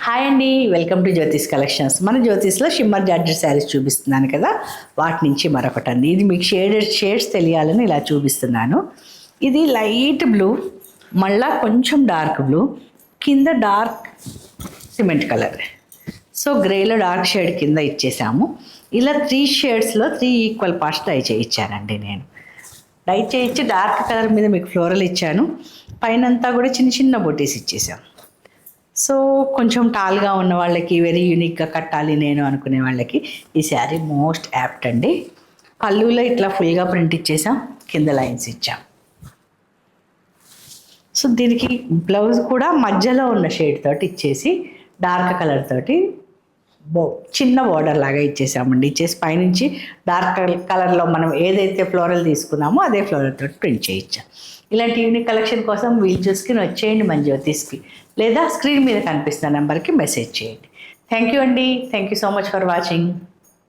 Hi అండి, welcome to Jyothish collections. మన జ్యోతిష్లో shimmer georgette saris చూపిస్తున్నాను కదా, వాటి నుంచి మరొకటి అండి. ఇది మీకు షేడ్స్ తెలియాలని ఇలా చూపిస్తున్నాను. ఇది లైట్ బ్లూ, మళ్ళా కొంచెం డార్క్ బ్లూ, కింద డార్క్ సిమెంట్ కలర్. సో గ్రేలో డార్క్ షేడ్ కింద ఇచ్చేసాము. ఇలా 3 షేడ్స్లో 3 ఈక్వల్ పార్ట్స్ డై చేయించానండి. నేను డై చేయించి డార్క్ కలర్ మీద మీకు ఫ్లోరల్ ఇచ్చాను, పైనంతా కూడా చిన్న చిన్న బొటీస్ ఇచ్చేసాం. సో కొంచెం టాల్గా ఉన్న వాళ్ళకి, వెరీ యూనిక్గా కట్టాలి నేను అనుకునే వాళ్ళకి ఈ శారీ మోస్ట్ యాప్ట్ అండి. పళ్ళులో ఇట్లా ఫుల్గా ప్రింట్ ఇచ్చేసాం, కింద లైన్స్ ఇచ్చాం. సో దీనికి బ్లౌజ్ కూడా మధ్యలో ఉన్న షేడ్ తోటి ఇచ్చేసి డార్క్ కలర్ తోటి చిన్న బోర్డర్ లాగా ఇచ్చేసామండి. ఇచ్చేసి పైనుంచి డార్క్ కలర్లో మనం ఏదైతే ఫ్లోరల్ తీసుకున్నామో అదే ఫ్లోరల్ తోటి ప్రింట్ చేయించాం. ఇలాంటి యూనిక్ కలెక్షన్ కోసం వీలు చూసుకుని వచ్చేయండి మన జ్యోతిష్కి, లేదా స్క్రీన్ మీద కనిపిస్తున్న నెంబర్కి మెసేజ్ చేయండి. థ్యాంక్ యూ అండి. Thank you so much for watching.